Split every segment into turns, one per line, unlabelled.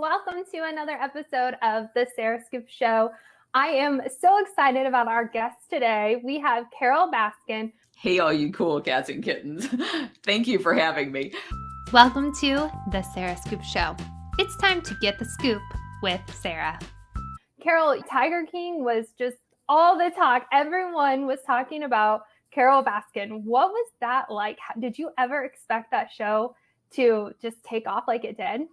welcome to another episode of the Sarah Scoop Show. I am so excited about our guest today. We have Carole Baskin.
Hey, all you cool cats and kittens. Thank you for having me.
Welcome to the Sarah Scoop Show. It's time to get the scoop with Sarah. Carole, Tiger King was just all the talk. Everyone was talking about Carole Baskin. What was that like? Did you ever expect that show to just take off like it did?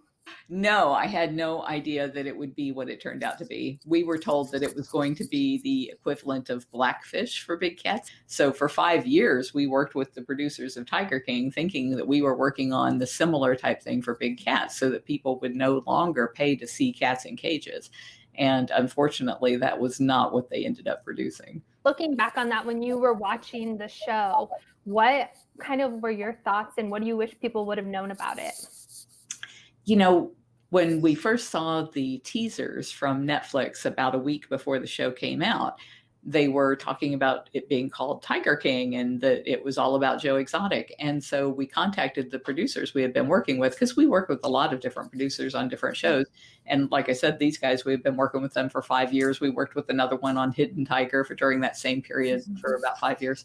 No, I had no idea that it would be what it turned out to be. We were told that it was going to be the equivalent of Blackfish for big cats. So for 5 years, we worked with the producers of Tiger King thinking that we were working on the similar type thing for big cats so that people would no longer pay to see cats in cages. And unfortunately, that was not what they ended up producing.
Looking back on that, when you were watching the show, what kind of were your thoughts and what do you wish people would have known about it?
You know, when we first saw the teasers from Netflix about a week before the show came out, they were talking about it being called Tiger King and that it was all about Joe Exotic. And so we contacted the producers we had been working with because we work with a lot of different producers on different shows. And like I said, these guys, we've been working with them for 5 years. We worked with another one on Hidden Tiger during that same period for about 5 years.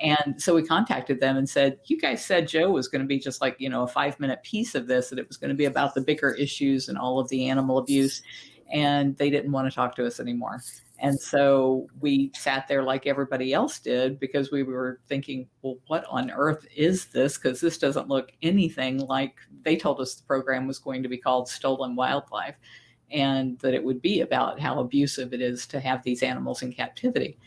And so we contacted them and said, you guys said Joe was going to be just like, a 5-minute piece of this, that it was going to be about the bigger issues and all of the animal abuse. And they didn't want to talk to us anymore. And so we sat there like everybody else did because we were thinking, well, what on earth is this? Because this doesn't look anything like they told us the program was going to be called Stolen Wildlife and that it would be about how abusive it is to have these animals in captivity.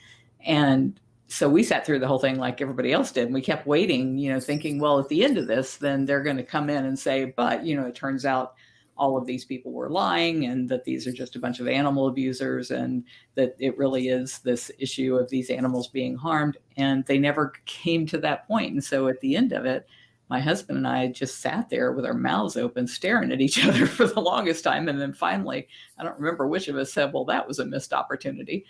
And so we sat through the whole thing like everybody else did. And we kept waiting, thinking, well, at the end of this, then they're going to come in and say, but, it turns out all of these people were lying and that these are just a bunch of animal abusers and that it really is this issue of these animals being harmed. And they never came to that point. And so at the end of it, my husband and I just sat there with our mouths open, staring at each other for the longest time. And then finally, I don't remember which of us said, well, that was a missed opportunity.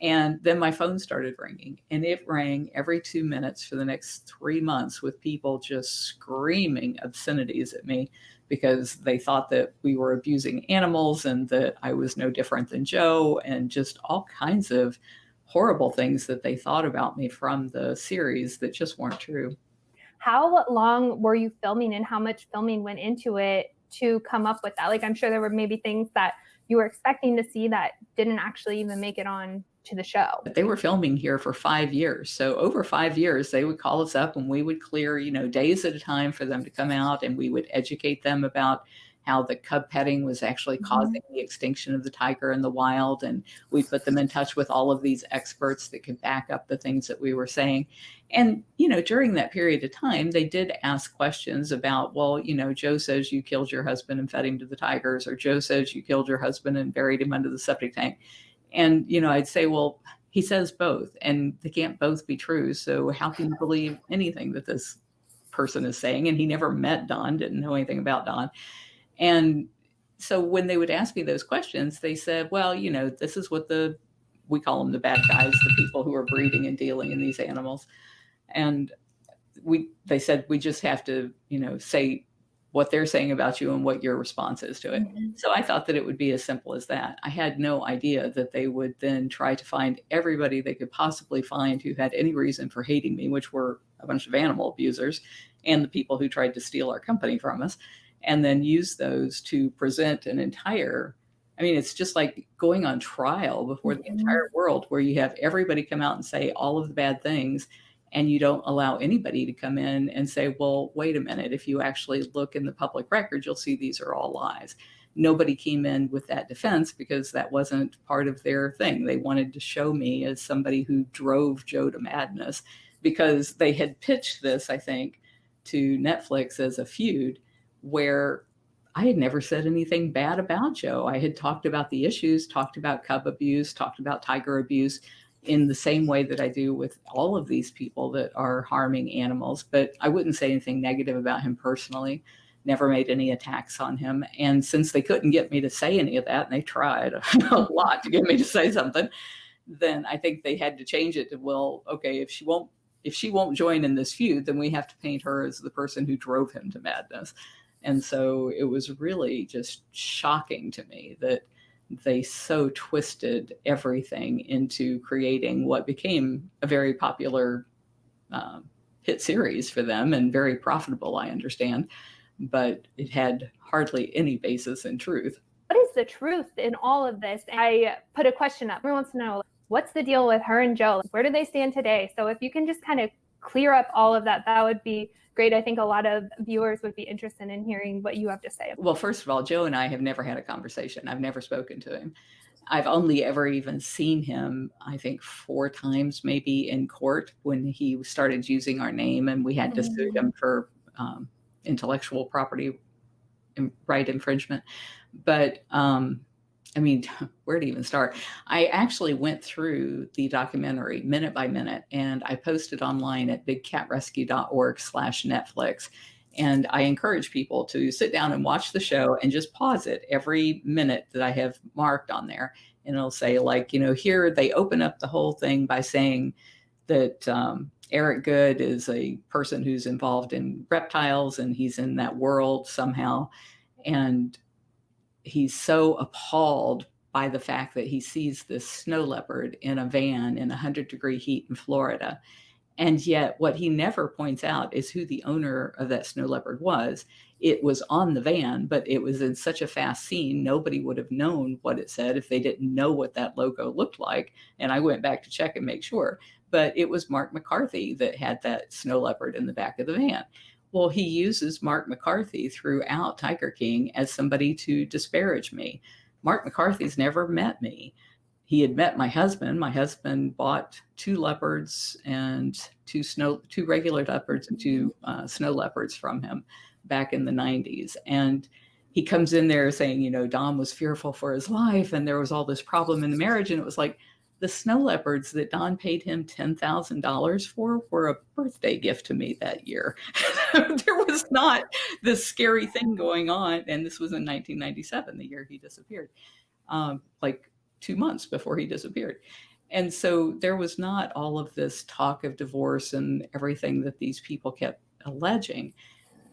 And then my phone started ringing, and it rang every 2 minutes for the next 3 months with people just screaming obscenities at me because they thought that we were abusing animals and that I was no different than Joe and just all kinds of horrible things that they thought about me from the series that just weren't true.
How long were you filming and how much filming went into it to come up with that? Like, I'm sure there were maybe things that you were expecting to see that didn't actually even make it on to the show.
They were filming here for 5 years. So over 5 years, they would call us up and we would clear, days at a time for them to come out, and we would educate them about how the cub petting was actually causing the extinction of the tiger in the wild. And we put them in touch with all of these experts that could back up the things that we were saying. And, during that period of time, they did ask questions about, well, Joe says you killed your husband and fed him to the tigers, or Joe says you killed your husband and buried him under the septic tank. And, I'd say, well, he says both, and they can't both be true. So how can you believe anything that this person is saying? And he never met Don, didn't know anything about Don. And so when they would ask me those questions, they said, well, this is what we call them the bad guys, the people who are breeding and dealing in these animals. And they said, we just have to, say what they're saying about you and what your response is to it. Mm-hmm. So I thought that it would be as simple as that. I had no idea that they would then try to find everybody they could possibly find who had any reason for hating me, which were a bunch of animal abusers and the people who tried to steal our company from us, and then use those to present an entire, it's just like going on trial before the entire world, where you have everybody come out and say all of the bad things, and you don't allow anybody to come in and say, well, wait a minute, if you actually look in the public record, you'll see these are all lies. Nobody came in with that defense because that wasn't part of their thing. They wanted to show me as somebody who drove Joe to madness, because they had pitched this, I think, to Netflix as a feud where I had never said anything bad about Joe. I had talked about the issues, talked about cub abuse, talked about tiger abuse in the same way that I do with all of these people that are harming animals. But I wouldn't say anything negative about him personally, never made any attacks on him. And since they couldn't get me to say any of that, and they tried a lot to get me to say something, then I think they had to change it to, well, okay, if she won't join in this feud, then we have to paint her as the person who drove him to madness. And so it was really just shocking to me that they so twisted everything into creating what became a very popular hit series for them and very profitable, I understand, but it had hardly any basis in truth.
What is the truth in all of this? I put a question up. Everyone wants to know, what's the deal with her and Joe? Where do they stand today? So if you can just kind of clear up all of that, that would be great. I think a lot of viewers would be interested in hearing what you have to say.
Well, first of all, Joe and I have never had a conversation. I've never spoken to him. I've only ever even seen him, I think 4 times maybe in court when he started using our name and we had to sue him for intellectual property right infringement. But I mean, where to even start? I actually went through the documentary minute by minute, and I posted online at bigcatrescue.org/Netflix. And I encourage people to sit down and watch the show and just pause it every minute that I have marked on there. And it'll say, like, here they open up the whole thing by saying that Eric Good is a person who's involved in reptiles and he's in that world somehow. And he's so appalled by the fact that he sees this snow leopard in a van in 100-degree heat in Florida. And yet what he never points out is who the owner of that snow leopard was. It was on the van, but it was in such a fast scene, nobody would have known what it said if they didn't know what that logo looked like. And I went back to check and make sure. But it was Mark McCarthy that had that snow leopard in the back of the van. Well, he uses Mark McCarthy throughout Tiger King as somebody to disparage me. Mark McCarthy's never met me. He had met my husband. My husband bought 2 leopards and 2 regular leopards and 2 snow leopards from him back in the 90s. And he comes in there saying, Don was fearful for his life and there was all this problem in the marriage. And it was like, the snow leopards that Don paid him $10,000 for were a birthday gift to me that year. There was not this scary thing going on. And this was in 1997, the year he disappeared, like 2 months before he disappeared. And so there was not all of this talk of divorce and everything that these people kept alleging.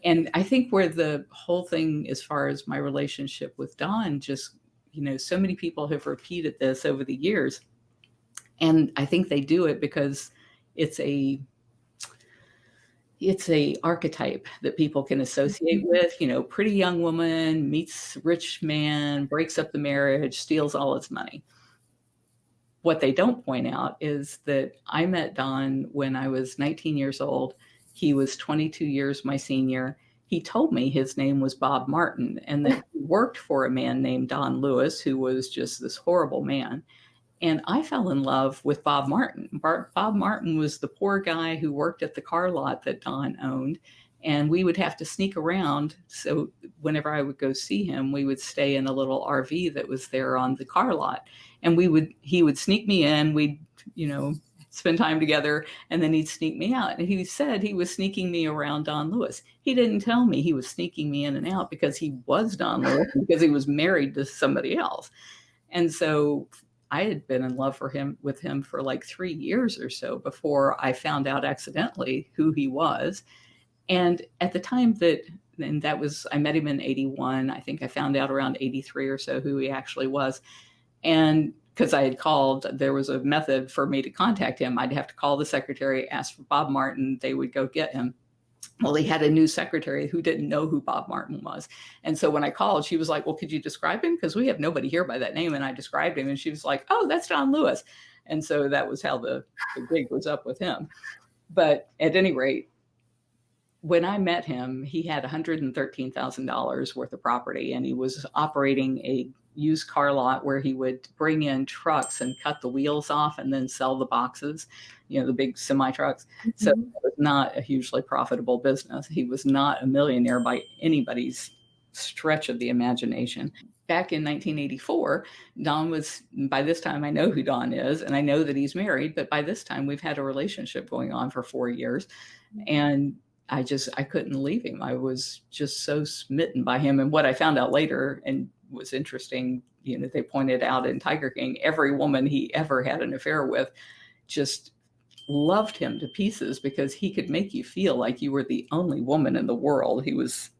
And I think where the whole thing, as far as my relationship with Don, just, so many people have repeated this over the years. And I think they do it because it's a archetype that people can associate with, pretty young woman meets rich man, breaks up the marriage, steals all its money. What they don't point out is that I met Don when I was 19 years old. He was 22 years my senior. He told me his name was Bob Martin and that he worked for a man named Don Lewis, who was just this horrible man. And I fell in love with Bob Martin. Bob Martin was the poor guy who worked at the car lot that Don owned. And we would have to sneak around. So whenever I would go see him, we would stay in a little RV that was there on the car lot. And he would sneak me in. We'd, spend time together, and then he'd sneak me out. And he said he was sneaking me around Don Lewis. He didn't tell me he was sneaking me in and out because he was Don Lewis, because he was married to somebody else. And so I had been in love with him for like 3 years or so before I found out accidentally who he was. And at the time I met him in 81. I think I found out around 83 or so who he actually was. And because I had called, there was a method for me to contact him. I'd have to call the secretary, ask for Bob Martin. They would go get him. Well, he had a new secretary who didn't know who Bob Martin was. And so when I called, she was like, well, could you describe him? Because we have nobody here by that name. And I described him and she was like, oh, that's Don Lewis. And so that was how the gig was up with him. But at any rate, when I met him, he had $113,000 worth of property and he was operating a used car lot where he would bring in trucks and cut the wheels off and then sell the boxes, the big semi trucks. Mm-hmm. So it was not a hugely profitable business. He was not a millionaire by anybody's stretch of the imagination. Back in 1984, by this time I know who Don is and I know that he's married, but by this time we've had a relationship going on for 4 years. And I couldn't leave him. I was just so smitten by him. And what I found out later, and was interesting, they pointed out in Tiger King, every woman he ever had an affair with just loved him to pieces because he could make you feel like you were the only woman in the world. He was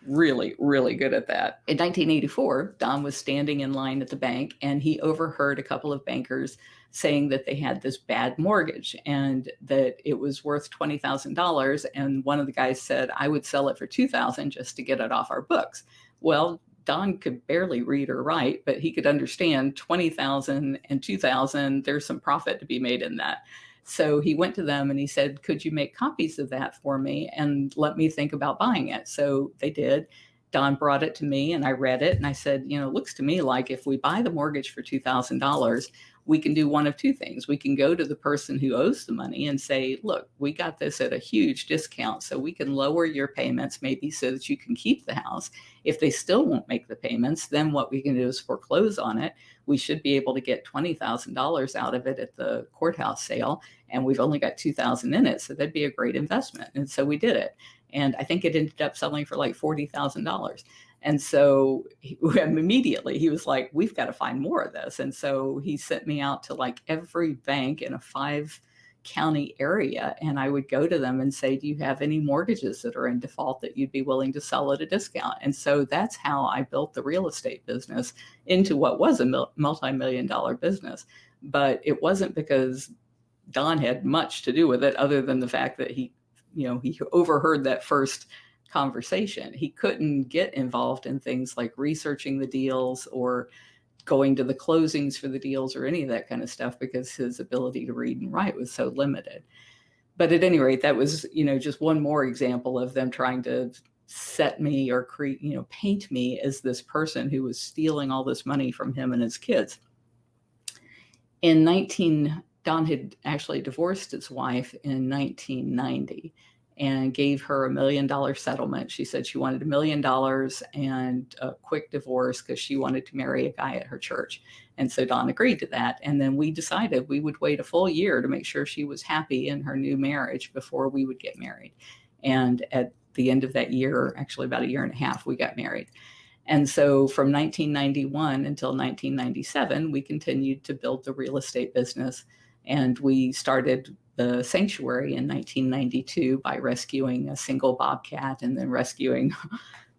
really, really good at that. In 1984, Don was standing in line at the bank and he overheard a couple of bankers saying that they had this bad mortgage and that it was worth $20,000. And one of the guys said, I would sell it for $2,000 just to get it off our books. Well, Don could barely read or write, but he could understand 20,000 and 2,000. There's some profit to be made in that. So he went to them and he said, could you make copies of that for me and let me think about buying it? So they did. Don brought it to me and I read it and I said, it looks to me like if we buy the mortgage for $2,000, we can do one of two things. We can go to the person who owes the money and say, look, we got this at a huge discount, so we can lower your payments maybe so that you can keep the house. If they still won't make the payments, then what we can do is foreclose on it. We should be able to get $20,000 out of it at the courthouse sale, and we've only got $2,000 in it, so that'd be a great investment. And so we did it. And I think it ended up selling for like $40,000. And so immediately he was like, we've got to find more of this. And so he sent me out to like every bank in a 5-county area. And I would go to them and say, do you have any mortgages that are in default that you'd be willing to sell at a discount? And so that's how I built the real estate business into what was a multi-million-dollar business. But it wasn't because Don had much to do with it other than the fact that he overheard that first conversation. He couldn't get involved in things like researching the deals or going to the closings for the deals or any of that kind of stuff because his ability to read and write was so limited. But at any rate, that was, just one more example of them trying to set me or paint me as this person who was stealing all this money from him and his kids. Don had actually divorced his wife in 1990 and gave her $1 million settlement. She said she wanted $1 million and a quick divorce because she wanted to marry a guy at her church. And so Don agreed to that. And then we decided we would wait a full year to make sure she was happy in her new marriage before we would get married. And at the end of that year, actually about 1.5 years, we got married. And so from 1991 until 1997, we continued to build the real estate business. And we started the sanctuary in 1992 by rescuing a single bobcat and then rescuing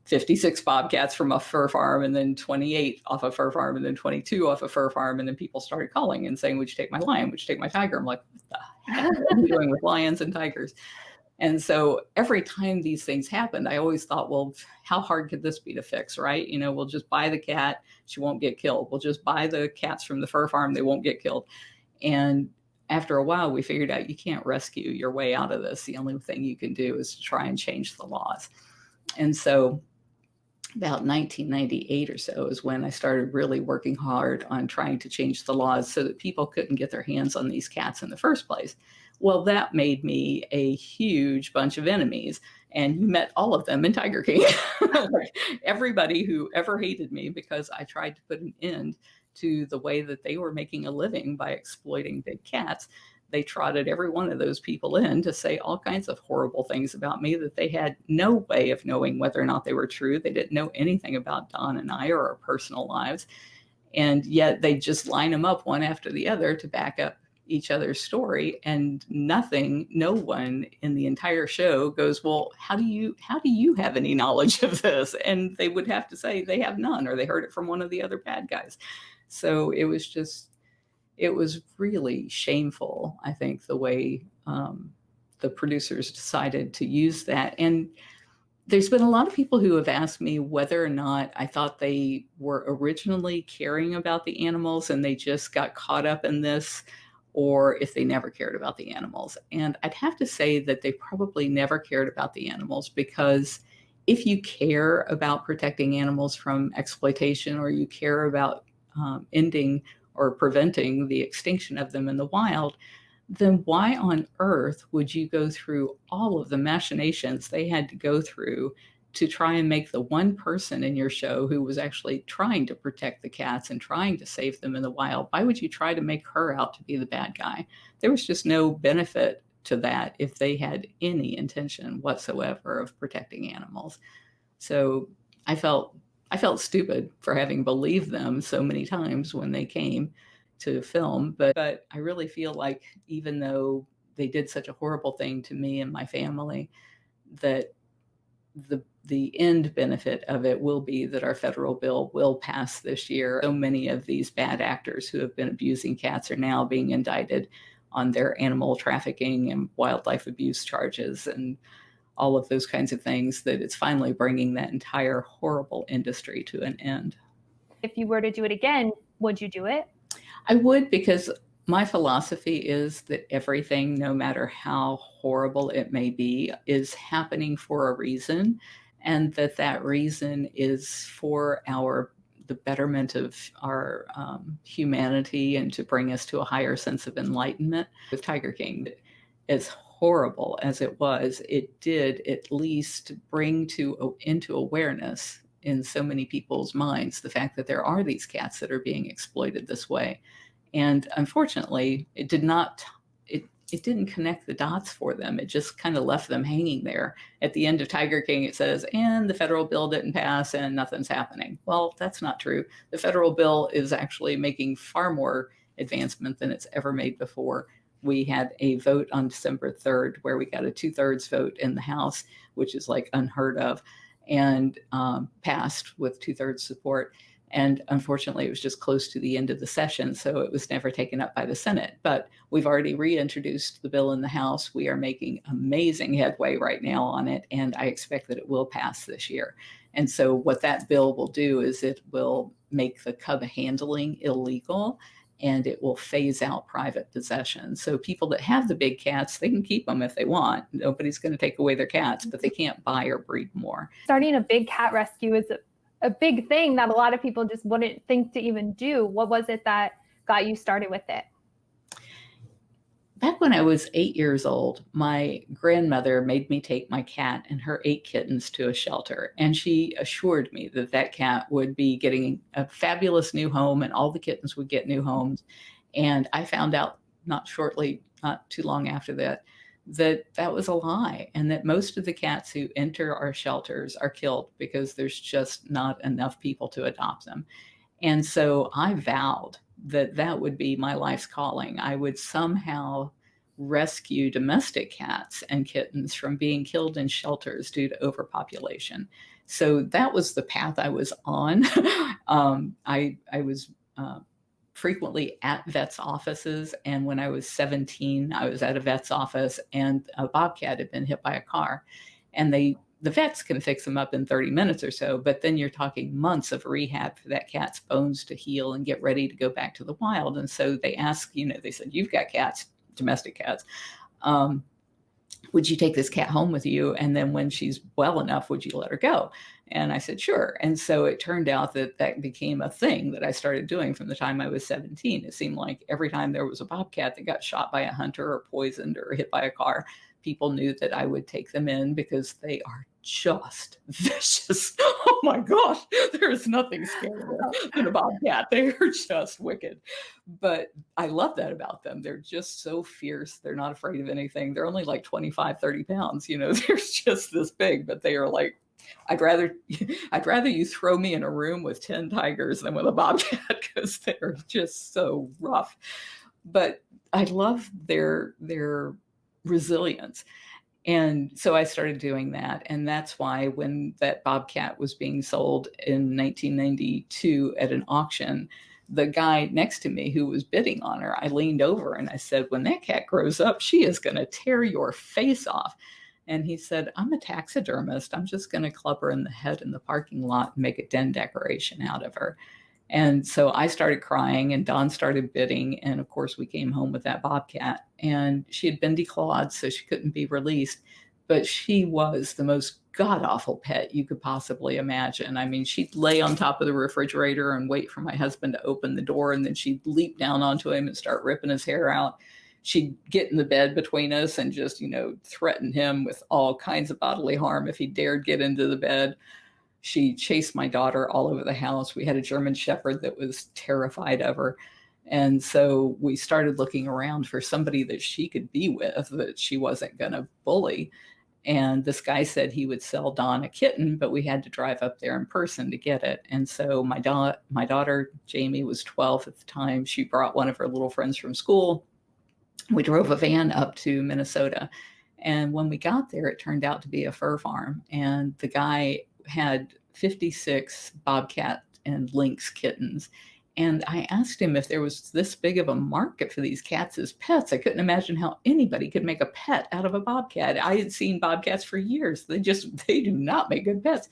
56 bobcats from a fur farm and then 28 off a fur farm and then 22 off a fur farm. And then people started calling and saying, would you take my lion? Would you take my tiger? I'm like, what the heck are you doing with lions and tigers? And so every time these things happened, I always thought, well, how hard could this be to fix, right? We'll just buy the cat, she won't get killed. We'll just buy the cats from the fur farm, they won't get killed. And after a while, we figured out you can't rescue your way out of this. The only thing you can do is to try and change the laws. And so about 1998 or so is when I started really working hard on trying to change the laws so that people couldn't get their hands on these cats in the first place. Well, that made me a huge bunch of enemies, and you met all of them in Tiger King. Like, everybody who ever hated me because I tried to put an end to the way that they were making a living by exploiting big cats, they trotted every one of those people in to say all kinds of horrible things about me that they had no way of knowing whether or not they were true. They didn't know anything about Don and I or our personal lives. And yet they just line them up one after the other to back up each other's story, and no one in the entire show goes, well, how do you have any knowledge of this? And they would have to say they have none, or they heard it from one of the other bad guys. So it was really shameful, I think, the way the producers decided to use that. And there's been a lot of people who have asked me whether or not I thought they were originally caring about the animals and they just got caught up in this, or if they never cared about the animals. And I'd have to say that they probably never cared about the animals, because if you care about protecting animals from exploitation, or you care about ending or preventing the extinction of them in the wild, then why on earth would you go through all of the machinations they had to go through to try and make the one person in your show who was actually trying to protect the cats and trying to save them in the wild? Why would you try to make her out to be the bad guy? There was just no benefit to that if they had any intention whatsoever of protecting animals. So I felt stupid for having believed them so many times when they came to film. But I really feel like even though they did such a horrible thing to me and my family, that the end benefit of it will be that our federal bill will pass this year. So many of these bad actors who have been abusing cats are now being indicted on their animal trafficking and wildlife abuse charges and all of those kinds of things, that it's finally bringing that entire horrible industry to an end.
If you were to do it again, would you do it?
I would, because my philosophy is that everything, no matter how horrible it may be, is happening for a reason, and that reason is for the betterment of our humanity and to bring us to a higher sense of enlightenment. With Tiger King, as horrible as it was, it did at least bring into awareness in so many people's minds the fact that there are these cats that are being exploited this way. And unfortunately, it didn't connect the dots for them. It just kind of left them hanging there. At the end of Tiger King, it says, and the federal bill didn't pass and nothing's happening. Well, that's not true. The federal bill is actually making far more advancement than it's ever made before. We had a vote on December 3rd where we got a 2/3 vote in the House, which is like unheard of, and passed with 2/3 support. And unfortunately, it was just close to the end of the session, so it was never taken up by the Senate. But we've already reintroduced the bill in the House. We are making amazing headway right now on it, and I expect that it will pass this year. And so what that bill will do is it will make the cub handling illegal, and it will phase out private possession. So people that have the big cats, they can keep them if they want. Nobody's going to take away their cats, but they can't buy or breed more.
Starting a big cat rescue is a big thing that a lot of people just wouldn't think to even do. What was it that got you started with it?
Back when I was 8 years old, my grandmother made me take my cat and her 8 kittens to a shelter. And she assured me that that cat would be getting a fabulous new home and all the kittens would get new homes. And I found out not too long after that, that was a lie, and that most of the cats who enter our shelters are killed because there's just not enough people to adopt them. And so I vowed that would be my life's calling. I would somehow rescue domestic cats and kittens from being killed in shelters due to overpopulation. So that was the path I was on. I was frequently at vets' offices. And when I was 17, I was at a vet's office and a bobcat had been hit by a car. And the vets can fix them up in 30 minutes or so, but then you're talking months of rehab for that cat's bones to heal and get ready to go back to the wild. And so they asked, they said, you've got cats, domestic cats. Would you take this cat home with you? And then when she's well enough, would you let her go? And I said, sure. And so it turned out that became a thing that I started doing from the time I was 17. It seemed like every time there was a bobcat that got shot by a hunter or poisoned or hit by a car, people knew that I would take them in because they are just vicious. Oh my gosh, there is nothing scarier than a bobcat. They are just wicked. But I love that about them. They're just so fierce. They're not afraid of anything. They're only like 25, 30 pounds. They're just this big, but they are like, I'd rather you throw me in a room with 10 tigers than with a bobcat because they're just so rough. But I love their resilience. And so I started doing that. And that's why when that bobcat was being sold in 1992 at an auction, the guy next to me who was bidding on her, I leaned over and I said, when that cat grows up, she is going to tear your face off. And he said, I'm a taxidermist. I'm just going to club her in the head in the parking lot and make a den decoration out of her. And so I started crying and Dawn started bidding. And of course, we came home with that bobcat. And she had been declawed, so she couldn't be released. But she was the most god-awful pet you could possibly imagine. I mean, she'd lay on top of the refrigerator and wait for my husband to open the door. And then she'd leap down onto him and start ripping his hair out. She'd get in the bed between us and just, threaten him with all kinds of bodily harm if he dared get into the bed. She chased my daughter all over the house. We had a German Shepherd that was terrified of her. And so we started looking around for somebody that she could be with, that she wasn't going to bully. And this guy said he would sell Dawn a kitten, but we had to drive up there in person to get it. And so my daughter, Jamie, was 12 at the time. She brought one of her little friends from school. We drove a van up to Minnesota And when we got there, it turned out to be a fur farm. And the guy had 56 bobcat and lynx kittens. And I asked him if there was this big of a market for these cats as pets. I couldn't imagine how anybody could make a pet out of a bobcat. I had seen bobcats for years. They do not make good pets.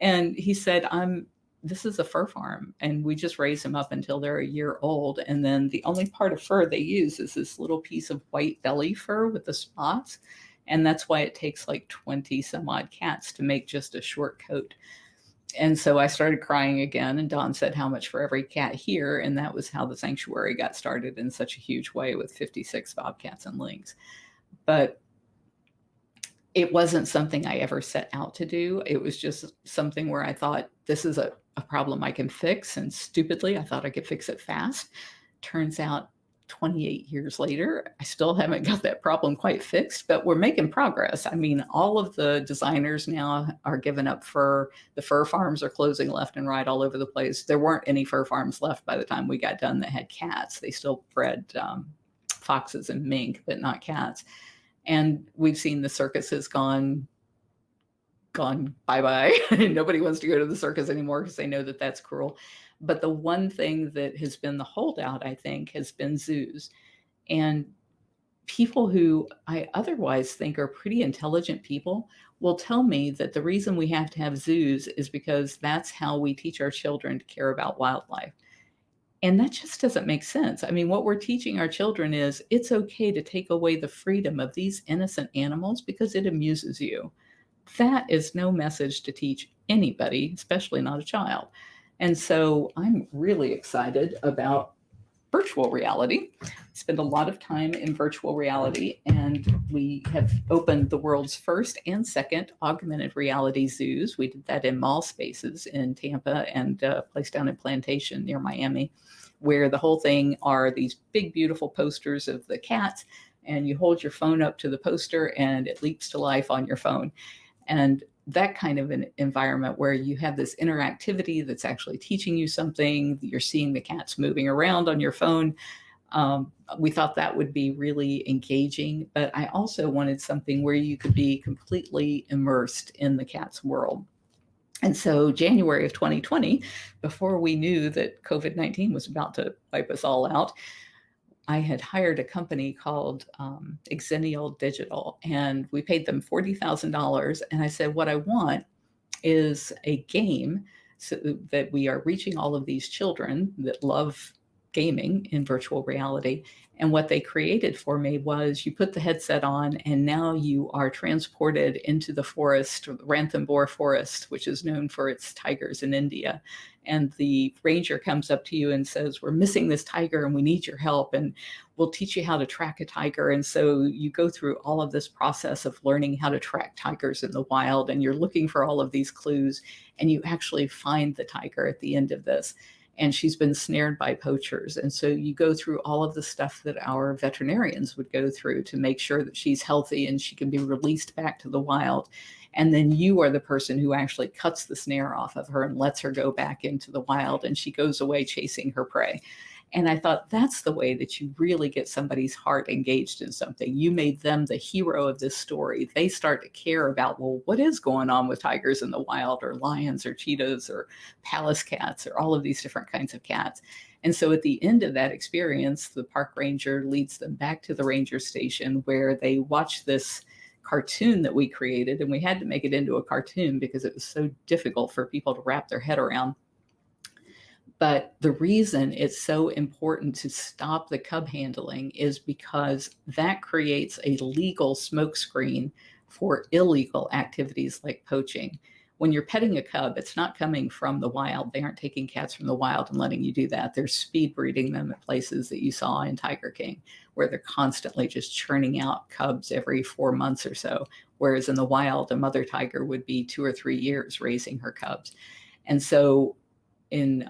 And he said, this is a fur farm, and we just raise them up until they're a year old. And then the only part of fur they use is this little piece of white belly fur with the spots. And that's why it takes like 20 some odd cats to make just a short coat. And so I started crying again, and Don said, how much for every cat here? And that was how the sanctuary got started in such a huge way, with 56 bobcats and lynx. But it wasn't something I ever set out to do. It was just something where I thought, this is a problem I can fix. And stupidly, I thought I could fix it fast. Turns out 28 years later, I still haven't got that problem quite fixed, but we're making progress. I mean, all of the designers now are giving up fur. The fur farms are closing left and right all over the place. There weren't any fur farms left by the time we got done that had cats. They still bred foxes and mink, but not cats. And we've seen the circuses gone bye-bye. Nobody wants to go to the circus anymore because they know that that's cruel. But the one thing that has been the holdout, I think, has been zoos. And people who I otherwise think are pretty intelligent people will tell me that the reason we have to have zoos is because that's how we teach our children to care about wildlife. And that just doesn't make sense. I mean, what we're teaching our children is it's okay to take away the freedom of these innocent animals because it amuses you. That is no message to teach anybody, especially not a child. And so I'm really excited about virtual reality. I spend a lot of time in virtual reality, and we have opened the world's first and second augmented reality zoos. We did that in Mall Spaces in Tampa and a place down in Plantation near Miami, where the whole thing are these big, beautiful posters of the cats, and you hold your phone up to the poster and it leaps to life on your phone. And that kind of an environment where you have this interactivity that's actually teaching you something, you're seeing the cats moving around on your phone. We thought that would be really engaging, but I also wanted something where you could be completely immersed in the cat's world. And so January of 2020, before we knew that COVID-19 was about to wipe us all out, I had hired a company called Xennial Digital, and we paid them $40,000. And I said, what I want is a game so that we are reaching all of these children that love gaming in virtual reality. And what they created for me was you put the headset on, and now you are transported into the forest, Ranthambore Forest, which is known for its tigers in India. And the ranger comes up to you and says, we're missing this tiger and we need your help, and we'll teach you how to track a tiger. And so you go through all of this process of learning how to track tigers in the wild, and you're looking for all of these clues, and you actually find the tiger at the end of this. And she's been snared by poachers. And so you go through all of the stuff that our veterinarians would go through to make sure that she's healthy and she can be released back to the wild. And then you are the person who actually cuts the snare off of her and lets her go back into the wild, and she goes away chasing her prey. And I thought that's the way that you really get somebody's heart engaged in something. You made them the hero of this story. They start to care about, well, what is going on with tigers in the wild, or lions or cheetahs or Pallas cats or all of these different kinds of cats. And so at the end of that experience, the park ranger leads them back to the ranger station, where they watch this cartoon that we created. And we had to make it into a cartoon because it was so difficult for people to wrap their head around. But the reason it's so important to stop the cub handling is because that creates a legal smokescreen for illegal activities like poaching. When you're petting a cub, it's not coming from the wild. They aren't taking cats from the wild and letting you do that. They're speed breeding them at places that you saw in Tiger King, where they're constantly just churning out cubs every 4 months or so. Whereas in the wild, a mother tiger would be 2 or 3 years raising her cubs. And so in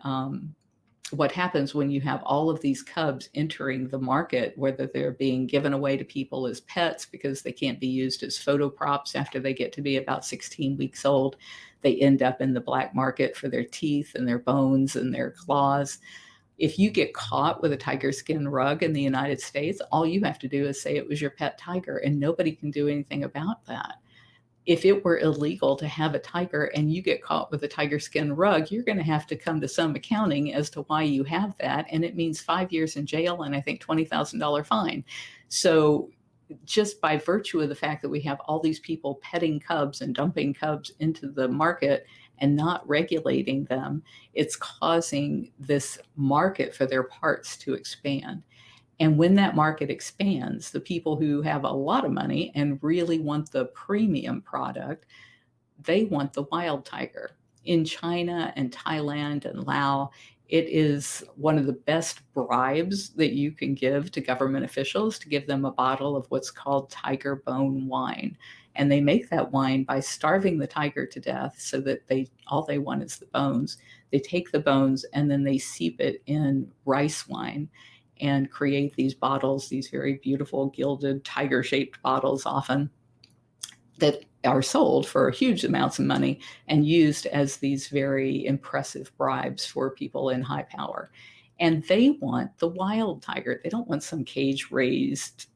what happens when you have all of these cubs entering the market, whether they're being given away to people as pets because they can't be used as photo props after they get to be about 16 weeks old, they end up in the black market for their teeth and their bones and their claws. If you get caught with a tiger skin rug in the United States, all you have to do is say it was your pet tiger, and nobody can do anything about that. If it were illegal to have a tiger and you get caught with a tiger skin rug, you're going to have to come to some accounting as to why you have that. And it means 5 years in jail and I think $20,000 fine. So just by virtue of the fact that we have all these people petting cubs and dumping cubs into the market and not regulating them, it's causing this market for their parts to expand. And when that market expands, the people who have a lot of money and really want the premium product, they want the wild tiger. In China and Thailand and Laos, it is one of the best bribes that you can give to government officials to give them a bottle of what's called tiger bone wine. And they make that wine by starving the tiger to death so that all they want is the bones. They take the bones and then they steep it in rice wine and create these bottles, these very beautiful gilded tiger-shaped bottles often, that are sold for huge amounts of money and used as these very impressive bribes for people in high power. And they want the wild tiger. They don't want some cage-raised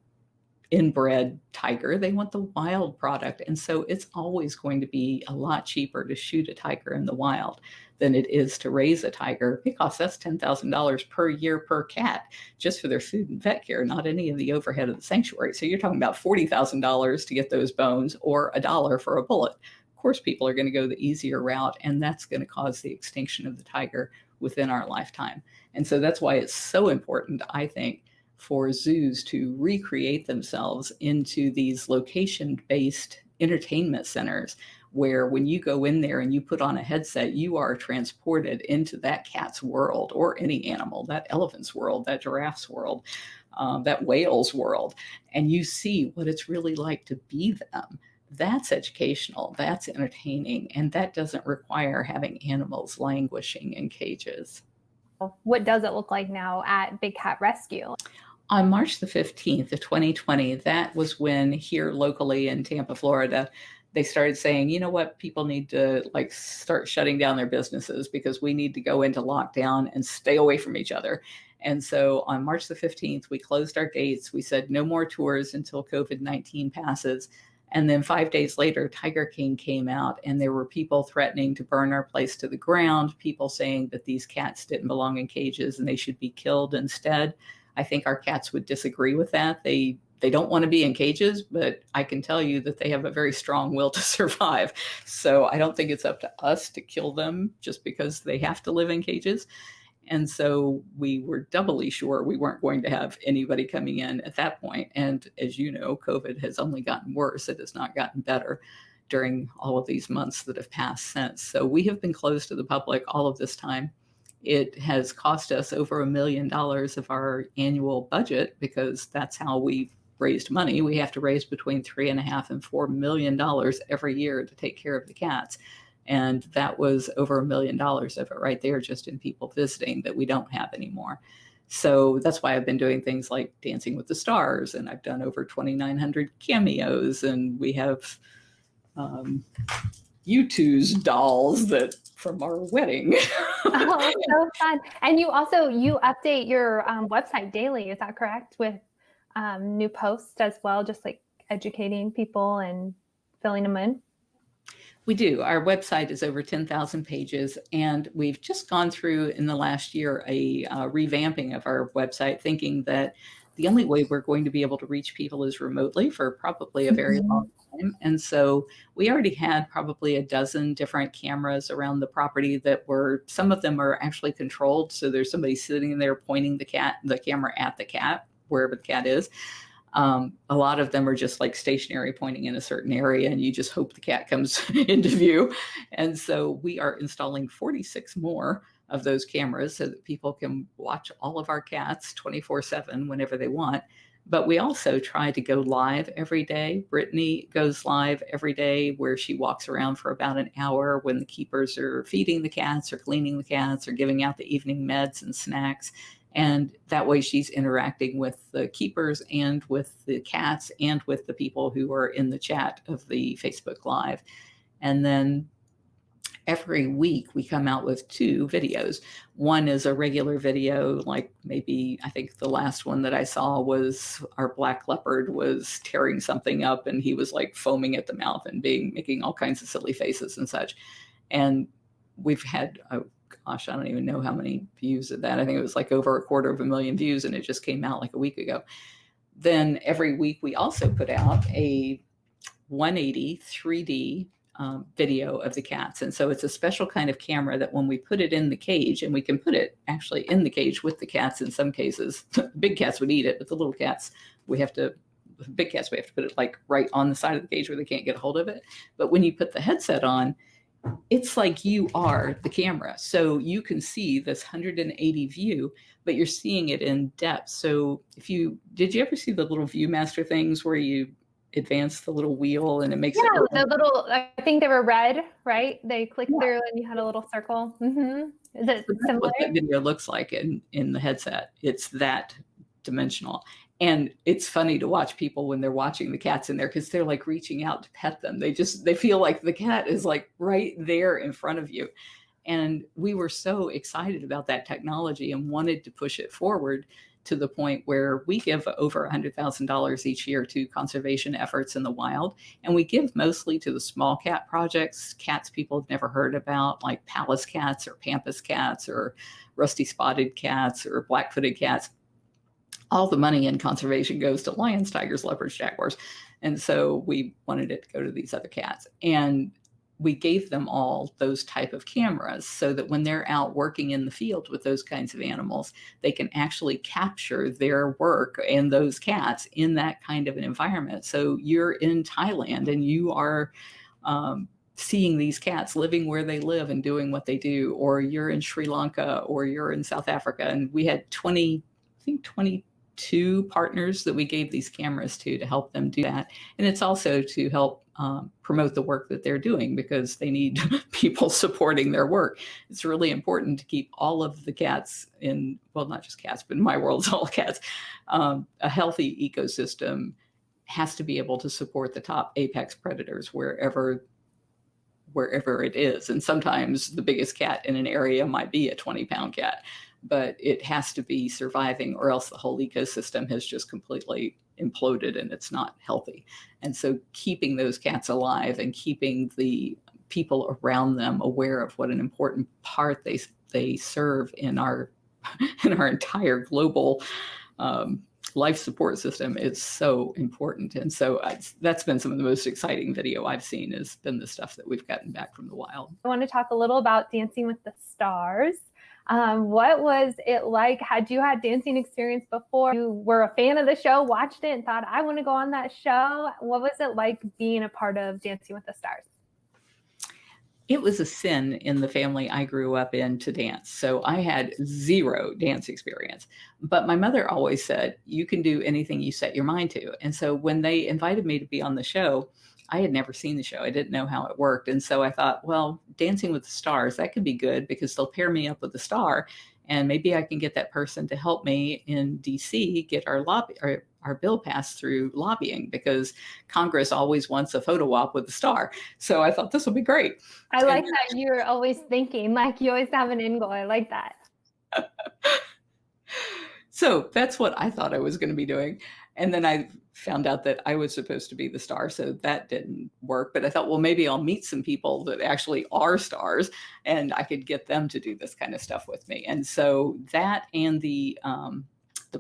inbred tiger. They want the wild product. And so it's always going to be a lot cheaper to shoot a tiger in the wild than it is to raise a tiger, because that's $10,000 per year per cat just for their food and vet care, not any of the overhead of the sanctuary. So you're talking about $40,000 to get those bones or $1 for a bullet. Of course, people are going to go the easier route, and that's going to cause the extinction of the tiger within our lifetime. And so that's why it's so important, I think, for zoos to recreate themselves into these location-based entertainment centers, where when you go in there and you put on a headset, you are transported into that cat's world, or any animal, that elephant's world, that giraffe's world, that whale's world, and you see what it's really like to be them. That's educational, that's entertaining, and that doesn't require having animals languishing in cages.
What does it look like now at Big Cat Rescue?
On March the 15th of 2020, that was when here locally in Tampa, Florida, they started saying, you know what, people need to start shutting down their businesses because we need to go into lockdown and stay away from each other. And so on March the 15th, we closed our gates. We said no more tours until COVID-19 passes. And then 5 days later, Tiger King came out, and there were people threatening to burn our place to the ground, people saying that these cats didn't belong in cages and they should be killed instead. I think our cats would disagree with that. They don't want to be in cages, but I can tell you that they have a very strong will to survive. So I don't think it's up to us to kill them just because they have to live in cages. And so we were doubly sure we weren't going to have anybody coming in at that point. And as you know, COVID has only gotten worse. It has not gotten better during all of these months that have passed since. So we have been closed to the public all of this time. It has cost us over $1 million of our annual budget, because that's how we raised money. We have to raise between $3.5 and $4 million every year to take care of the cats. And that was over $1 million of it right there just in people visiting that we don't have anymore. So that's why I've been doing things like Dancing with the Stars, and I've done over 2,900 cameos, and we have U2's dolls that from our wedding.
Oh, so fun. And you update your website daily, is that correct? With new posts as well, just like educating people and filling them in?
We do. Our website is over 10,000 pages, and we've just gone through in the last year a revamping of our website, thinking that the only way we're going to be able to reach people is remotely for probably a very long time. And so we already had probably a dozen different cameras around the property that some of them are actually controlled. So there's somebody sitting in there pointing the camera at the cat, wherever the cat is. A lot of them are just like stationary, pointing in a certain area, and you just hope the cat comes into view. And so we are installing 46 more of those cameras so that people can watch all of our cats 24/7 whenever they want. But we also try to go live every day. Brittany goes live every day, where she walks around for about an hour when the keepers are feeding the cats or cleaning the cats or giving out the evening meds and snacks. And that way she's interacting with the keepers and with the cats and with the people who are in the chat of the Facebook Live. And then every week we come out with 2 videos. One is a regular video, like maybe I think the last one that I saw was our black leopard was tearing something up and he was like foaming at the mouth and making all kinds of silly faces and such. And we've had, oh gosh, I don't even know how many views of that. I think it was like over 250,000 views, and it just came out like a week ago. Then every week we also put out a 180 3D video of the cats. And so it's a special kind of camera that when we put it in the cage, and we can put it actually in the cage with the cats in some cases, big cats would eat it, but the little cats, we have to put it like right on the side of the cage where they can't get a hold of it. But when you put the headset on, it's like you are the camera. So you can see this 180 view, but you're seeing it in depth. So did you ever see the little Viewmaster things where you advance the little wheel and it makes
it the little, I think they were red, right? They clicked through and you had a little circle. Mm-hmm. Is it similar?
What that video looks like in the headset. It's that dimensional. And it's funny to watch people when they're watching the cats in there, because they're like reaching out to pet them. They feel like the cat is like right there in front of you. And we were so excited about that technology and wanted to push it forward to the point where we give over $100,000 each year to conservation efforts in the wild. And we give mostly to the small cat projects, cats people have never heard about, like Pallas cats or Pampas cats or rusty spotted cats or black-footed cats. All the money in conservation goes to lions, tigers, leopards, jaguars. And so we wanted it to go to these other cats. And we gave them all those type of cameras so that when they're out working in the field with those kinds of animals, they can actually capture their work and those cats in that kind of an environment. So you're in Thailand and you are seeing these cats living where they live and doing what they do, or you're in Sri Lanka or you're in South Africa. And we had 22 partners that we gave these cameras to help them do that. And it's also to help promote the work that they're doing, because they need people supporting their work. It's really important to keep all of the cats not just cats, but in my world, it's all cats. A healthy ecosystem has to be able to support the top apex predators wherever it is. And sometimes the biggest cat in an area might be a 20-pound cat, but it has to be surviving, or else the whole ecosystem has just completely imploded and it's not healthy. And so keeping those cats alive and keeping the people around them aware of what an important part they serve in our entire global life support system is so important. And so that's been some of the most exciting video I've seen, has been the stuff that we've gotten back from the wild.
I want to talk a little about Dancing with the Stars. What was it like? Had you had dancing experience before? You were a fan of the show, watched it, and thought, I want to go on that show. What was it like being a part of Dancing with the Stars?
It was a sin in the family I grew up in to dance. So I had zero dance experience. But my mother always said, you can do anything you set your mind to. And so when they invited me to be on the show, I had never seen the show. I didn't know how it worked. And so I thought, well, Dancing with the Stars, that could be good, because they'll pair me up with a star. And maybe I can get that person to help me in DC get our bill passed through lobbying, because Congress always wants a photo op with a star. So I thought this will be great.
I like that you're always thinking, like you always have an end goal. I like that.
So that's what I thought I was going to be doing. And then I found out that I was supposed to be the star. So that didn't work. But I thought, well, maybe I'll meet some people that actually are stars and I could get them to do this kind of stuff with me. And so that, and the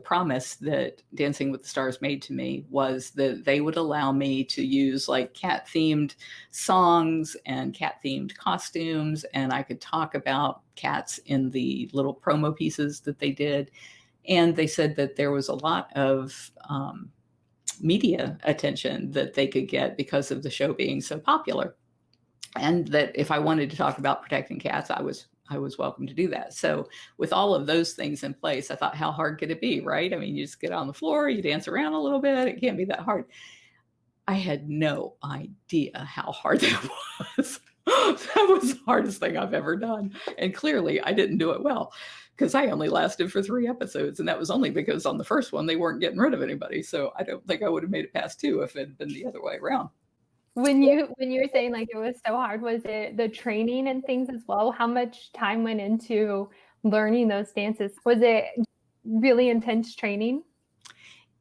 promise that Dancing with the Stars made to me was that they would allow me to use like cat themed songs and cat themed costumes. And I could talk about cats in the little promo pieces that they did. And they said that there was a lot of media attention that they could get because of the show being so popular. And that if I wanted to talk about protecting cats, I was welcome to do that. So with all of those things in place, I thought, how hard could it be, right? I mean, you just get on the floor, you dance around a little bit. It can't be that hard. I had no idea how hard that was. That was the hardest thing I've ever done. And clearly I didn't do it well, because I only lasted for 3 episodes. And that was only because on the first one, they weren't getting rid of anybody. So I don't think I would have made it past 2 if it had been the other way around.
When you were saying like it was so hard, was it the training and things as well? How much time went into learning those dances? Was it really intense training?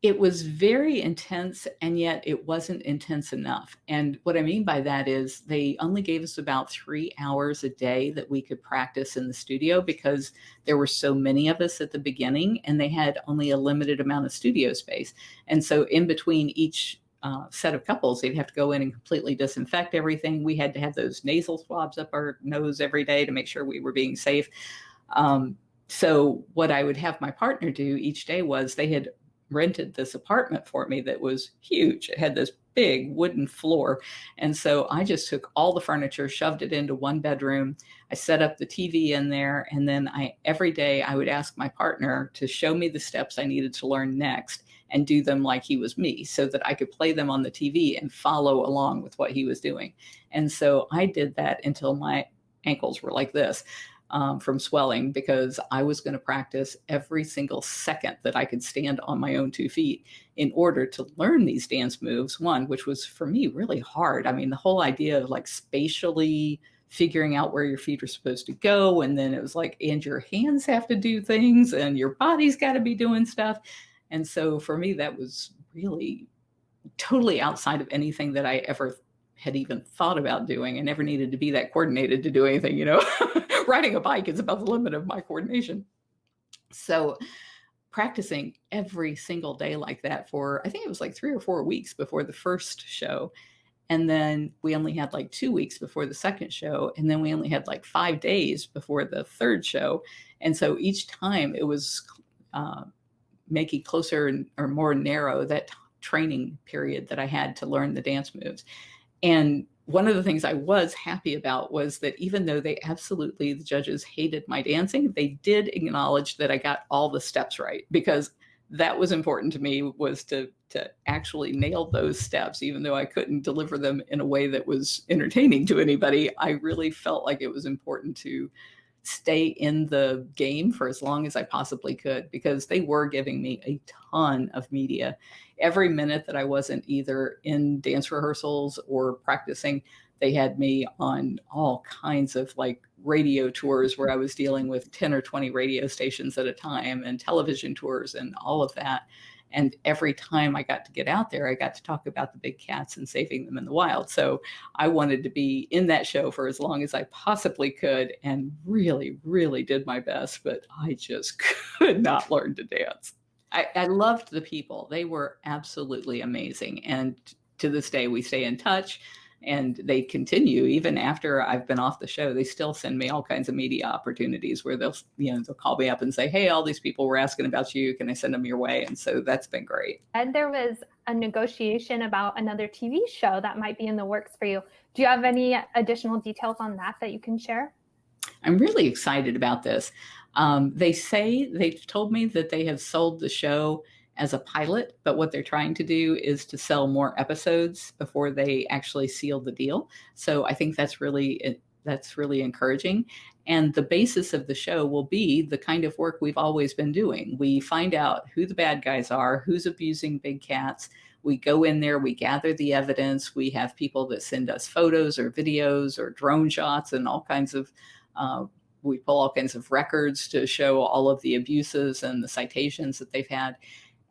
It was very intense, and yet it wasn't intense enough. And what I mean by that is they only gave us about 3 hours a day that we could practice in the studio because there were so many of us at the beginning and they had only a limited amount of studio space. And so in between each set of couples, they'd have to go in and completely disinfect everything. We had to have those nasal swabs up our nose every day to make sure we were being safe. So what I would have my partner do each day was they had rented this apartment for me that was huge. It had this big wooden floor. And so I just took all the furniture, shoved it into one bedroom. I set up the TV in there. And then every day I would ask my partner to show me the steps I needed to learn next and do them like he was me so that I could play them on the TV and follow along with what he was doing. And so I did that until my ankles were like this. From swelling because I was going to practice every single second that I could stand on my own 2 feet in order to learn these dance moves. One, which was for me really hard. I mean, the whole idea of like spatially figuring out where your feet are supposed to go. And then it was like, and your hands have to do things and your body's got to be doing stuff. And so for me, that was really totally outside of anything that I ever had even thought about doing. I never needed to be that coordinated to do anything, you know. Riding a bike is above the limit of my coordination. So practicing every single day like that for, I think it was like 3 or 4 weeks before the first show. And then we only had like 2 weeks before the second show. And then we only had like 5 days before the third show. And so each time it was making closer or more narrow that training period that I had to learn the dance moves. And one of the things I was happy about was that even though the judges hated my dancing, they did acknowledge that I got all the steps right, because that was important to me, was to actually nail those steps. Even though I couldn't deliver them in a way that was entertaining to anybody, I really felt like it was important to stay in the game for as long as I possibly could, because they were giving me a ton of media. Every minute that I wasn't either in dance rehearsals or practicing, they had me on all kinds of like radio tours where I was dealing with 10 or 20 radio stations at a time, and television tours and all of that. And every time I got to get out there, I got to talk about the big cats and saving them in the wild. So I wanted to be in that show for as long as I possibly could, and really, really did my best, but I just could not learn to dance. I loved the people. They were absolutely amazing. And to this day, we stay in touch. And they continue even after I've been off the show. They still send me all kinds of media opportunities where they'll call me up and say, "Hey, all these people were asking about you. Can I send them your way?" And so that's been great.
And there was a negotiation about another TV show that might be in the works for you. Do you have any additional details on that you can share?
I'm really excited about this. They've told me that they have sold the show as a pilot, but what they're trying to do is to sell more episodes before they actually seal the deal. So I think that's really encouraging. And the basis of the show will be the kind of work we've always been doing. We find out who the bad guys are, who's abusing big cats. We go in there, we gather the evidence. We have people that send us photos or videos or drone shots and all kinds of we pull all kinds of records to show all of the abuses and the citations that they've had.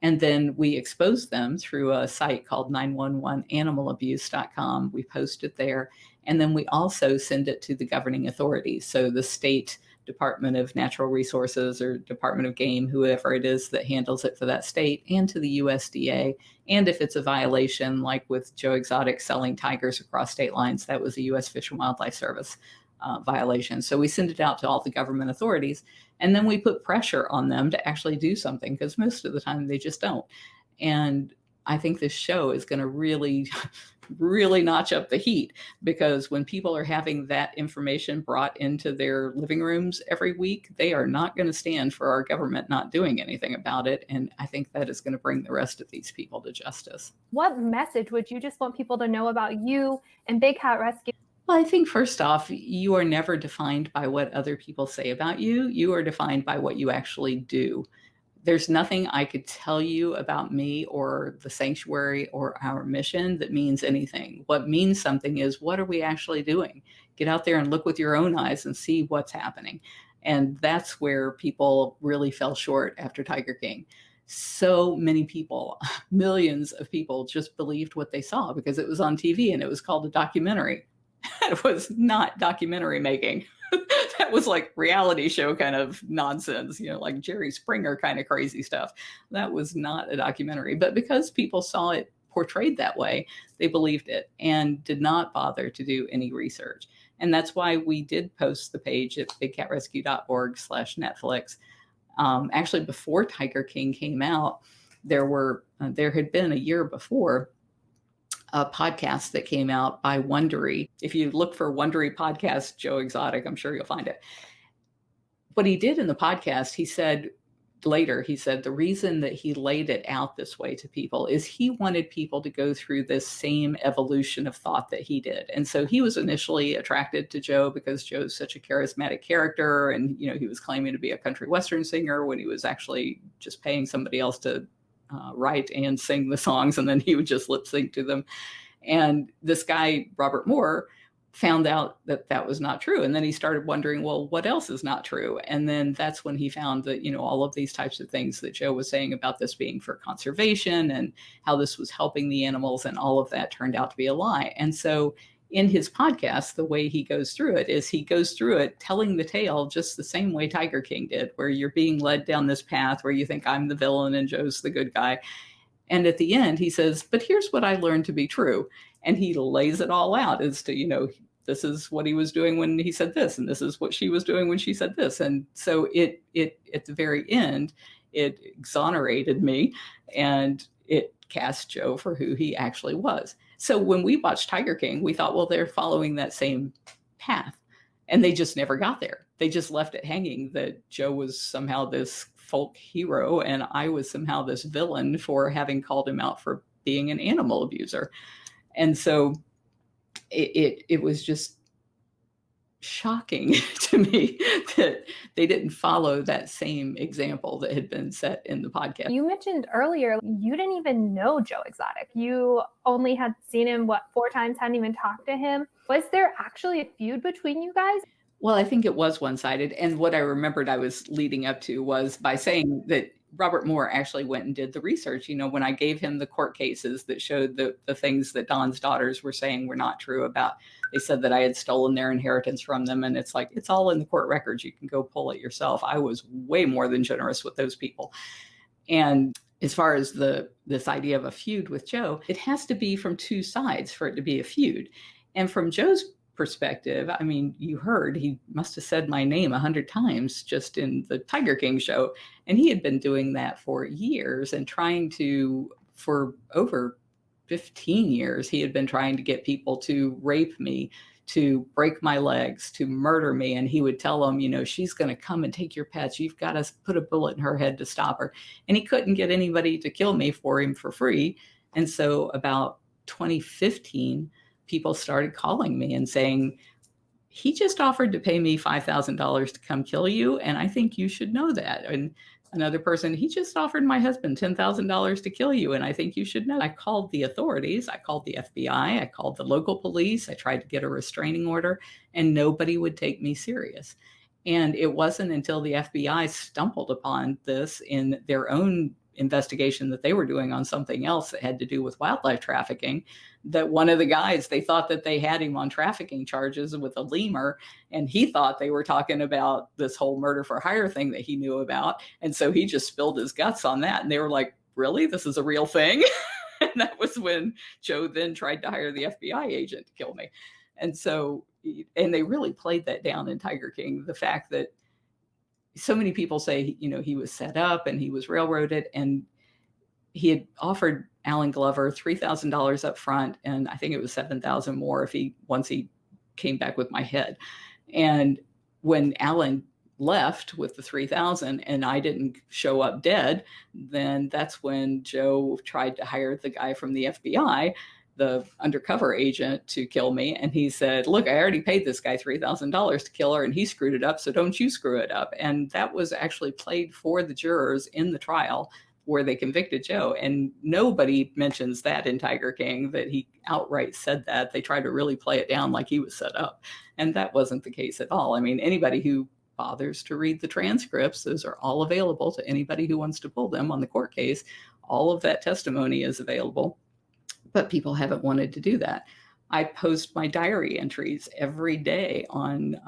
And then we expose them through a site called 911animalabuse.com. We post it there. And then we also send it to the governing authorities. So the state Department of Natural Resources or Department of Game, whoever it is that handles it for that state, and to the USDA. And if it's a violation, like with Joe Exotic selling tigers across state lines, that was a U.S. Fish and Wildlife Service violation. So we send it out to all the government authorities, and then we put pressure on them to actually do something, because most of the time they just don't. And I think this show is going to really, really notch up the heat, because when people are having that information brought into their living rooms every week, they are not going to stand for our government not doing anything about it. And I think that is going to bring the rest of these people to justice.
What message would you just want people to know about you and Big Cat Rescue?
Well, I think first off, you are never defined by what other people say about you. You are defined by what you actually do. there's nothing I could tell you about me or the sanctuary or our mission that means anything. What means something is, what are we actually doing? Get out there and look with your own eyes and see what's happening. And that's where people really fell short after Tiger King. So many people, millions of people, just believed what they saw because it was on TV and it was called a documentary. It was not documentary making. That was like reality show kind of nonsense, like Jerry Springer kind of crazy stuff. That was not a documentary. But because people saw it portrayed that way, they believed it and did not bother to do any research. And that's why we did post the page at bigcatrescue.org/Netflix. Actually, before Tiger King came out, there had been a year before a podcast that came out by Wondery. If you look for Wondery podcast, Joe Exotic, I'm sure you'll find it. What he did in the podcast, he said the reason that he laid it out this way to people is he wanted people to go through this same evolution of thought that he did. And so he was initially attracted to Joe because Joe's such a charismatic character. And, he was claiming to be a country western singer when he was actually just paying somebody else to write and sing the songs, and then he would just lip sync to them. And this guy, Robert Moore, found out that that was not true. And then he started wondering, well, what else is not true? And then that's when he found that, all of these types of things that Joe was saying about this being for conservation and how this was helping the animals, and all of that turned out to be a lie. And so in his podcast, the way he goes through it is he goes through it telling the tale just the same way Tiger King did, where you're being led down this path where you think I'm the villain and Joe's the good guy. And at the end, he says, but here's what I learned to be true. And he lays it all out as to, this is what he was doing when he said this, and this is what she was doing when she said this. And so it at the very end, it exonerated me and it cast Joe for who he actually was. So when we watched Tiger King, we thought, well, they're following that same path. And they just never got there. They just left it hanging that Joe was somehow this folk hero and I was somehow this villain for having called him out for being an animal abuser. And so it was just shocking to me that they didn't follow that same example that had been set in the podcast.
You mentioned earlier, you didn't even know Joe Exotic. You only had seen him, 4 times, hadn't even talked to him. Was there actually a feud between you guys?
Well, I think it was one-sided. And what I remembered I was leading up to was by saying that Robert Moore actually went and did the research. When I gave him the court cases that showed the things that Don's daughters were saying were not true about, they said that I had stolen their inheritance from them. And it's like, it's all in the court records. You can go pull it yourself. I was way more than generous with those people. And as far as this idea of a feud with Joe, it has to be from two sides for it to be a feud. And from Joe's perspective, I mean, you heard he must have said my name 100 times just in the Tiger King show. And he had been doing that for years and for over 15 years, he had been trying to get people to rape me, to break my legs, to murder me. And he would tell them, she's going to come and take your pets. You've got to put a bullet in her head to stop her. And he couldn't get anybody to kill me for him for free. And so about 2015, people started calling me and saying, he just offered to pay me $5,000 to come kill you. And I think you should know that. And another person, he just offered my husband $10,000 to kill you. And I think you should know. I called the authorities. I called the FBI. I called the local police. I tried to get a restraining order and nobody would take me serious. And it wasn't until the FBI stumbled upon this in their own investigation that they were doing on something else that had to do with wildlife trafficking, that one of the guys, they thought that they had him on trafficking charges with a lemur, and he thought they were talking about this whole murder for hire thing that he knew about. And so he just spilled his guts on that. And they were like, really? This is a real thing? And that was when Joe then tried to hire the FBI agent to kill me. And so, and they really played that down in Tiger King, the fact that so many people say, he was set up and he was railroaded, and he had offered Alan Glover $3,000 up front. And I think it was $7,000 more once he came back with my head. And when Alan left with the $3,000 and I didn't show up dead, then that's when Joe tried to hire the guy from the FBI the undercover agent to kill me. And he said, look, I already paid this guy $3,000 to kill her and he screwed it up. So don't you screw it up. And that was actually played for the jurors in the trial where they convicted Joe. And nobody mentions that in Tiger King, that he outright said that. They tried to really play it down like he was set up. And that wasn't the case at all. I mean, anybody who bothers to read the transcripts, those are all available to anybody who wants to pull them on the court case. All of that testimony is available. But people haven't wanted to do that. I post my diary entries every day on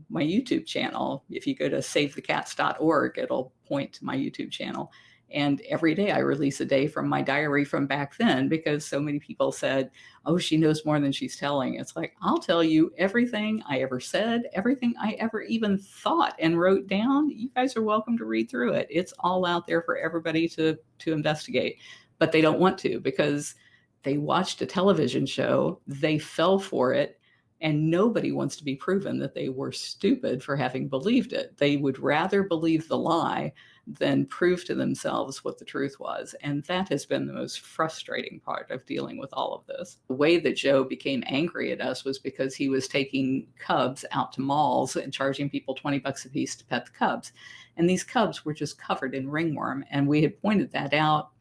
my YouTube channel. If you go to savethecats.org, it'll point to my YouTube channel. And every day I release a day from my diary from back then, because so many people said, oh, she knows more than she's telling. It's like, I'll tell you everything I ever said, everything I ever even thought and wrote down. You guys are welcome to read through it. It's all out there for everybody to investigate. But they don't want to, because they watched a television show, they fell for it, and nobody wants to be proven that they were stupid for having believed it. They would rather believe the lie than prove to themselves what the truth was. And that has been the most frustrating part of dealing with all of this. The way that Joe became angry at us was because he was taking cubs out to malls and charging people $20 a piece to pet the cubs. And these cubs were just covered in ringworm. And we had pointed that out.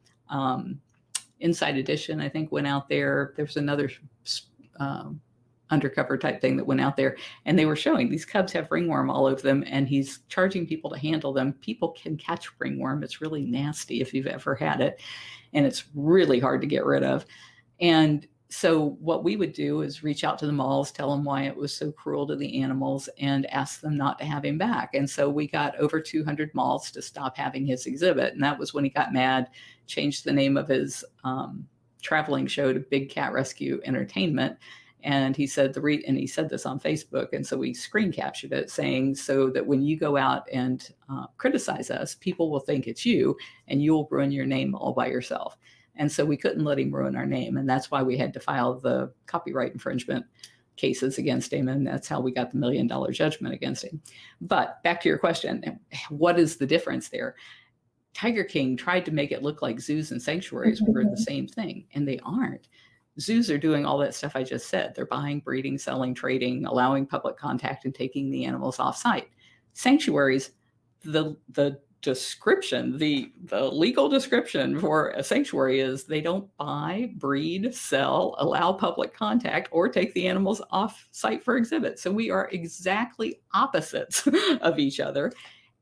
Inside Edition, I think, went out there. There's another undercover type thing that went out there, and they were showing these cubs have ringworm all over them, and he's charging people to handle them. People can catch ringworm. It's really nasty if you've ever had it, and it's really hard to get rid of. And so what we would do is reach out to the malls, tell them why it was so cruel to the animals, and ask them not to have him back. And so we got over 200 malls to stop having his exhibit. And that was when he got mad, changed the name of his traveling show to Big Cat Rescue Entertainment. And he said and he said this on Facebook. And so we screen captured it, saying, so that when you go out and criticize us, people will think it's you, and you'll ruin your name all by yourself. And so we couldn't let him ruin our name. And that's why we had to file the copyright infringement cases against him. And that's how we got the $1 million judgment against him. But back to your question, what is the difference there? Tiger King tried to make it look like zoos and sanctuaries were the same thing, and they aren't. Zoos are doing all that stuff I just said. They're buying, breeding, selling, trading, allowing public contact, and taking the animals off site. Sanctuaries, the description, the legal description for a sanctuary is they don't buy, breed, sell, allow public contact, or take the animals off site for exhibit. So we are exactly opposites of each other.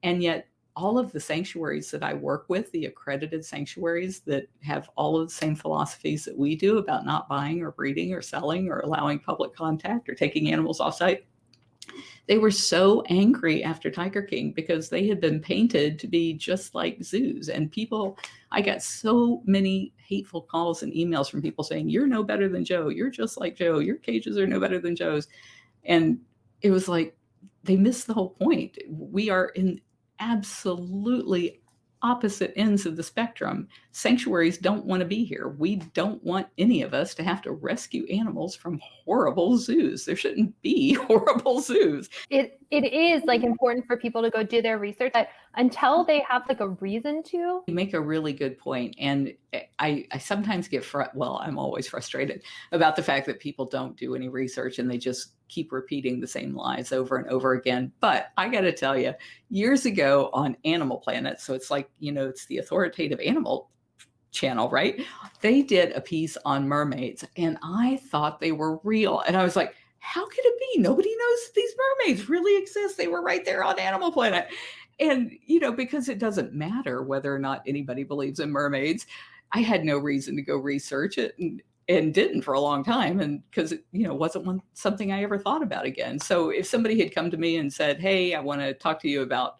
And yet all of the sanctuaries that I work with, the accredited sanctuaries that have all of the same philosophies that we do about not buying or breeding or selling or allowing public contact or taking animals off site, they were so angry after Tiger King because they had been painted to be just like zoos. And I got so many hateful calls and emails from people saying, you're no better than Joe. You're just like Joe. Your cages are no better than Joe's. And it was like, they missed the whole point. We are in absolutely opposite ends of the spectrum. Sanctuaries don't want to be here. We don't want any of us to have to rescue animals from horrible zoos. There shouldn't be horrible zoos.
It is like important for people to go do their research, but until they have like a reason to.
You make a really good point. And I sometimes get, I'm always frustrated about the fact that people don't do any research and they just keep repeating the same lies over and over again. But I got to tell you, years ago on Animal Planet, so it's like, it's the authoritative animal channel, right? They did a piece on mermaids and I thought they were real. And I was like, how could it be? Nobody knows these mermaids really exist. They were right there on Animal Planet. And, because it doesn't matter whether or not anybody believes in mermaids, I had no reason to go research it and didn't for a long time. And because it, wasn't something I ever thought about again. So if somebody had come to me and said, hey, I want to talk to you about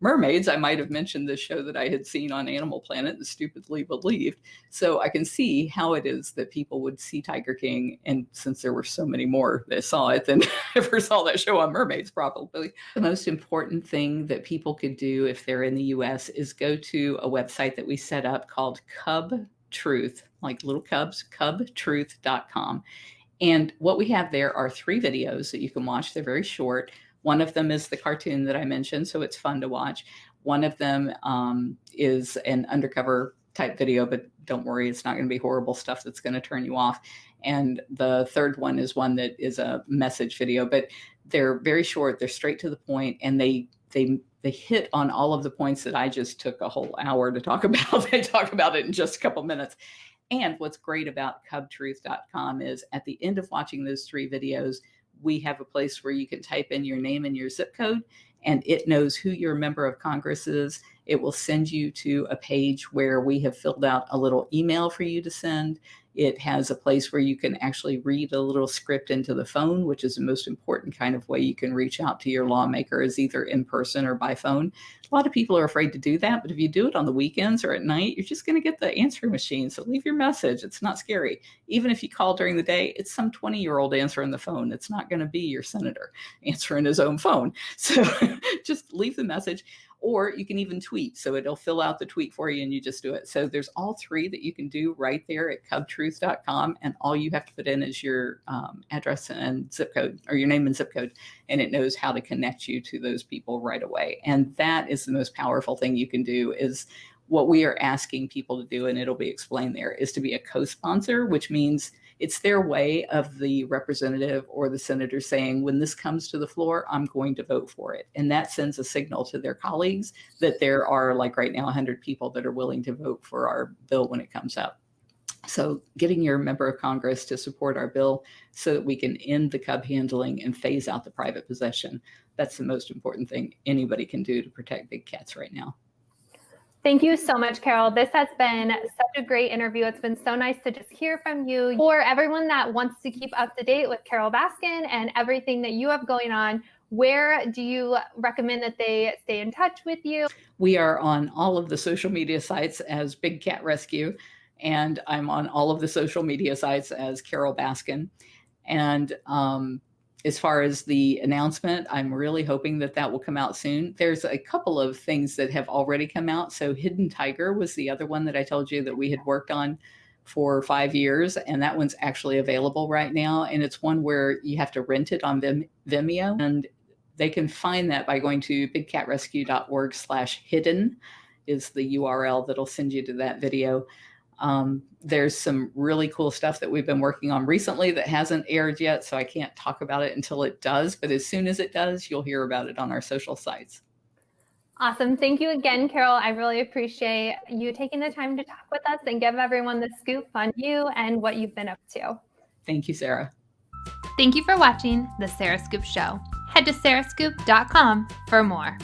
mermaids, I might have mentioned this show that I had seen on Animal Planet and stupidly believed. So I can see how it is that people would see Tiger King. And since there were so many more that saw it than ever saw that show on mermaids, probably. The most important thing that people could do if they're in the US is go to a website that we set up called Cub Truth, like little cubs, cubtruth.com. And what we have there are 3 videos that you can watch. They're very short. One of them is the cartoon that I mentioned, so it's fun to watch. One of them is an undercover type video, but don't worry, it's not going to be horrible stuff that's going to turn you off. And the third one is one that is a message video, but they're very short. They're straight to the point, and they hit on all of the points that I just took a whole hour to talk about. They talk about it in just a couple minutes. And what's great about cubtruth.com is at the end of watching those 3 videos, we have a place where you can type in your name and your zip code, and it knows who your member of Congress is. It will send you to a page where we have filled out a little email for you to send. It has a place where you can actually read a little script into the phone, which is the most important kind of way you can reach out to your lawmaker, is either in person or by phone. A lot of people are afraid to do that, but if you do it on the weekends or at night, you're just going to get the answering machine. So leave your message. It's not scary. Even if you call during the day, it's some 20-year-old answering the phone. It's not going to be your senator answering his own phone. So just leave the message. Or you can even tweet. So it'll fill out the tweet for you and you just do it. So there's all 3 that you can do right there at cubtruth.com. And all you have to put in is your address and zip code, or your name and zip code. And it knows how to connect you to those people right away. And that is the most powerful thing you can do, is what we are asking people to do, and it'll be explained there, is to be a co-sponsor, which means it's their way of the representative or the senator saying, when this comes to the floor, I'm going to vote for it. And that sends a signal to their colleagues that there are, like right now, 100 people that are willing to vote for our bill when it comes up. So getting your member of Congress to support our bill so that we can end the cub handling and phase out the private possession, that's the most important thing anybody can do to protect big cats right now.
Thank you so much, Carole. This has been such a great interview. It's been so nice to just hear from you. For everyone that wants to keep up to date with Carole Baskin and everything that you have going on, where do you recommend that they stay in touch with you?
We are on all of the social media sites as Big Cat Rescue, and I'm on all of the social media sites as Carole Baskin. And as far as the announcement, I'm really hoping that that will come out soon. There's a couple of things that have already come out. So Hidden Tiger was the other one that I told you that we had worked on for 5 years, and that one's actually available right now. And it's one where you have to rent it on Vimeo, and they can find that by going to bigcatrescue.org/hidden is the URL that'll send you to that video. There's some really cool stuff that we've been working on recently that hasn't aired yet, so I can't talk about it until it does. But as soon as it does, you'll hear about it on our social sites.
Awesome. Thank you again, Carole. I really appreciate you taking the time to talk with us and give everyone the scoop on you and what you've been up to.
Thank you, Sarah.
Thank you for watching The Sarah Scoop Show. Head to sarahscoop.com for more.